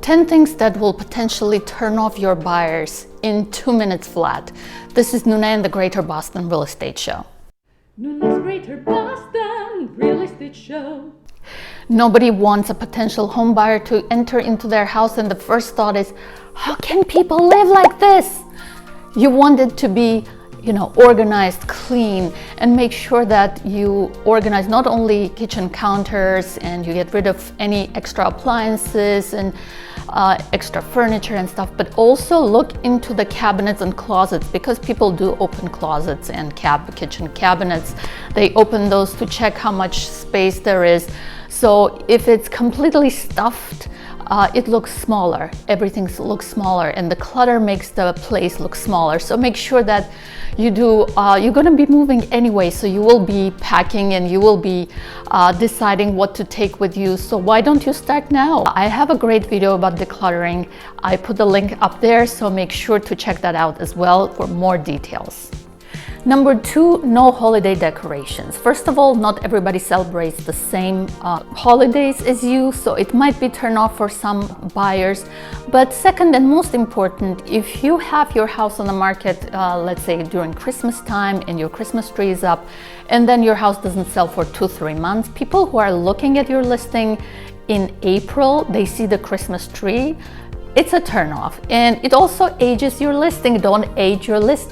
10 things that will potentially turn off your buyers in 2 minutes flat. This is Nuna and the Greater Boston Real Estate Show. Nuna's Greater Boston Real Estate Show. Nobody wants a potential home buyer to enter into their house and the first thought is, how can people live like this? You want it to be, organized, clean, and make sure that you organize not only kitchen counters and you get rid of any extra appliances and extra furniture and stuff, but also look into the cabinets and closets, because people do open closets and kitchen cabinets. They open those to check how much space there is. So if it's completely stuffed, it looks smaller. Everything looks smaller, and the clutter makes the place look smaller. So make sure that you're going to be moving anyway, so you will be packing and you will be deciding what to take with you. So why don't you start now? I have a great video about decluttering. I put the link up there, so make sure to check that out as well for more details. Number 2, no holiday decorations. First of all, not everybody celebrates the same holidays as you, so it might be turn off for some buyers. But second and most important, if you have your house on the market, let's say during Christmas time and your Christmas tree is up, and then your house doesn't sell for 2-3 months, people who are looking at your listing in April, they see the Christmas tree, it's a turn off. And it also ages your listing. Don't age your list.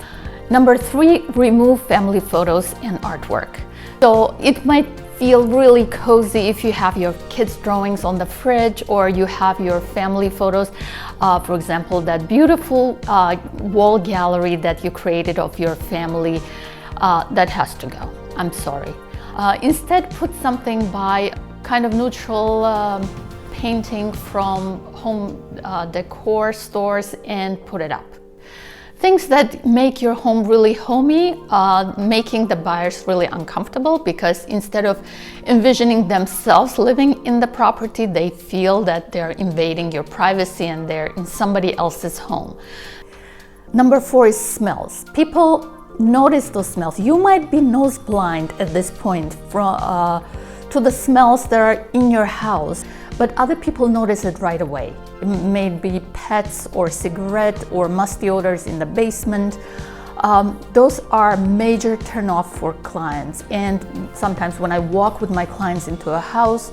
Number 3, remove family photos and artwork. So it might feel really cozy if you have your kids' drawings on the fridge or you have your family photos. For example, that beautiful wall gallery that you created of your family, that has to go. I'm sorry. Instead, put something by kind of neutral painting from home decor stores and put it up. Things that make your home really homey, making the buyers really uncomfortable, because instead of envisioning themselves living in the property, they feel that they're invading your privacy and they're in somebody else's home. Number 4 is smells. People notice those smells. You might be nose blind at this point to the smells that are in your house, but other people notice it right away. It may be pets or cigarette or musty odors in the basement. Those are major turnoff for clients. And sometimes when I walk with my clients into a house,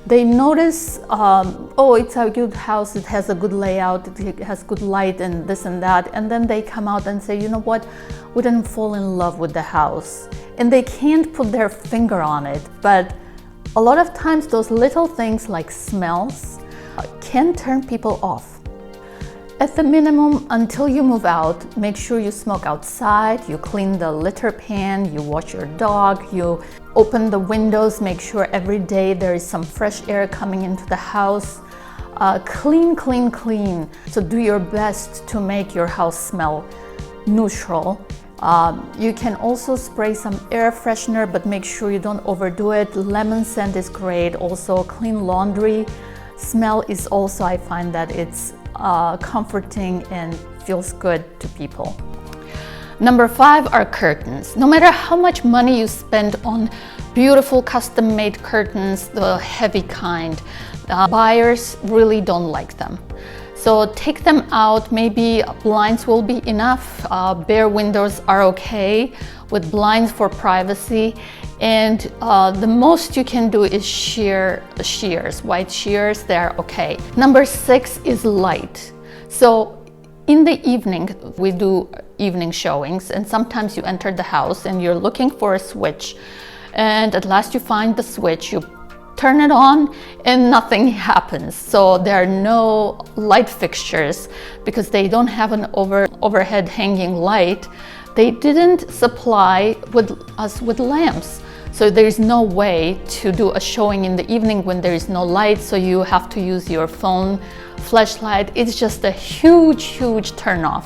they notice, oh, it's a good house, it has a good layout, it has good light and this and that. And then they come out and say, you know what, we didn't fall in love with the house. And they can't put their finger on it. But a lot of times those little things like smells can turn people off. At the minimum, until you move out, make sure you smoke outside, you clean the litter pan, you wash your dog, you open the windows, make sure every day there is some fresh air coming into the house. Clean, clean, clean. So do your best to make your house smell neutral. You can also spray some air freshener, but make sure you don't overdo it. Lemon scent is great. Also, clean laundry smell is also, I find that it's comforting and feels good to people. Number 5 are curtains. No matter how much money you spend on beautiful custom-made curtains, the heavy kind, buyers really don't like them. So take them out. Maybe blinds will be enough. Bare windows are okay with blinds for privacy. And the most you can do is shears, white shears, they're okay. Number 6 is light. So in the evening, we do evening showings, and sometimes you enter the house and you're looking for a switch, and at last you find the switch, you turn it on and nothing happens. So there are no light fixtures because they don't have an overhead hanging light. They didn't supply us with lamps. So there is no way to do a showing in the evening when there is no light, so you have to use your phone flashlight. It's just a huge, huge turnoff.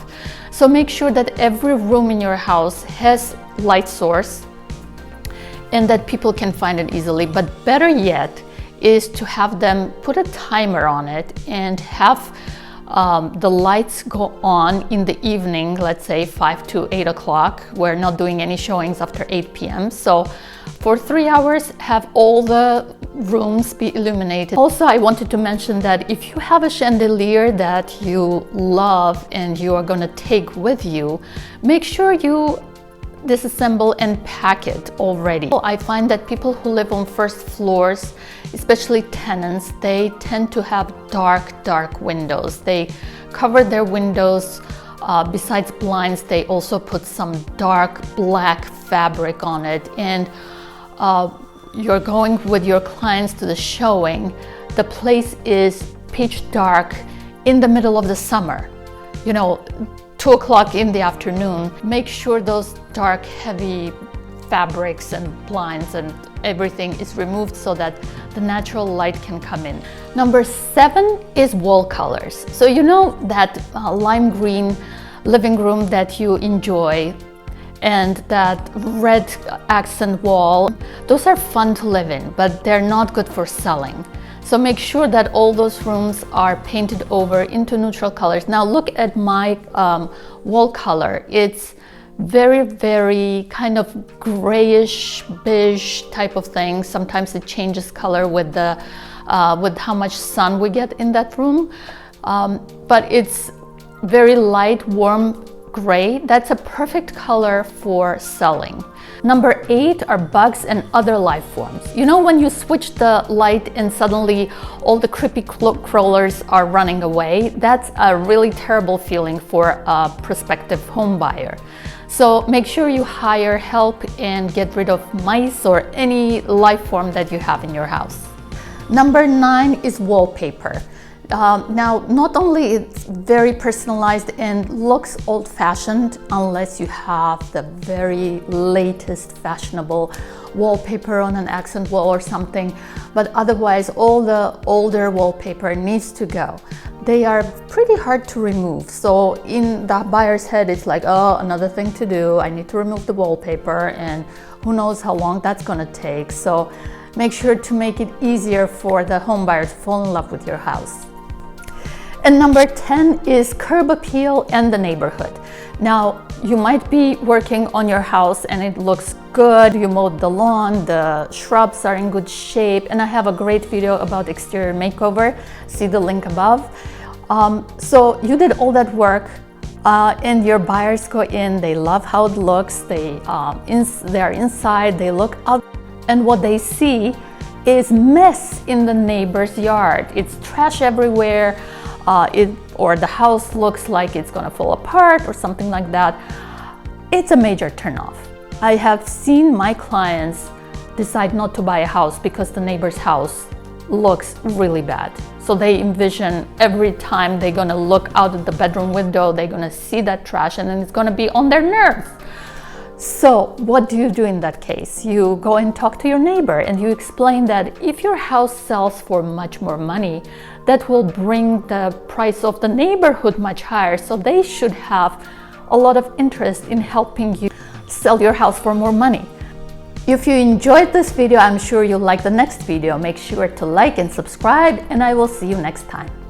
So make sure that every room in your house has light source and that people can find it easily. But better yet is to have them put a timer on it and have the lights go on in the evening, let's say 5 to 8 o'clock. We're not doing any showings after 8 p.m. So for 3 hours, have all the rooms be illuminated. Also, I wanted to mention that if you have a chandelier that you love and you are going to take with you, make sure you disassemble and pack it already. I find that people who live on first floors, especially tenants, they tend to have dark windows. They cover their windows. Besides blinds, they also put some dark black fabric on it. And you're going with your clients to the showing, the place is pitch dark in the middle of the summer, 2 o'clock in the afternoon. Make sure those dark, heavy fabrics and blinds and everything is removed so that the natural light can come in. Number 7 is wall colors. So that lime green living room that you enjoy and that red accent wall, those are fun to live in, but they're not good for selling. So make sure that all those rooms are painted over into neutral colors. Now look at my wall color. It's very kind of grayish, beige type of thing. Sometimes it changes color with how much sun we get in that room. But it's very light, warm gray. That's a perfect color for selling. Number 8 are bugs and other life forms. When you switch the light and suddenly all the creepy crawlers are running away, that's a really terrible feeling for a prospective home buyer. So make sure you hire help and get rid of mice or any life form that you have in your house. Number 9 is wallpaper. Now, not only it's very personalized and looks old-fashioned unless you have the very latest fashionable wallpaper on an accent wall or something, but otherwise all the older wallpaper needs to go. They are pretty hard to remove. So in the buyer's head, it's like, oh, another thing to do. I need to remove the wallpaper and who knows how long that's gonna take. So make sure to make it easier for the home buyer to fall in love with your house. And number 10 is curb appeal and the neighborhood. Now, you might be working on your house and it looks good. You mowed the lawn, the shrubs are in good shape, and I have a great video about exterior makeover. See the link above. So you did all that work and your buyers go in, they love how it looks, they're inside, they look out, and what they see is mess in the neighbor's yard. It's trash everywhere. Or the house looks like it's gonna fall apart or something like that. It's a major turnoff. I have seen my clients decide not to buy a house because the neighbor's house looks really bad. So they envision every time they're gonna look out at the bedroom window, they're gonna see that trash and then it's gonna be on their nerves. So what do you do in that case? You go and talk to your neighbor and you explain that if your house sells for much more money, that will bring the price of the neighborhood much higher. So they should have a lot of interest in helping you sell your house for more money. If you enjoyed this video, I'm sure you'll like the next video. Make sure to like and subscribe, and I will see you next time.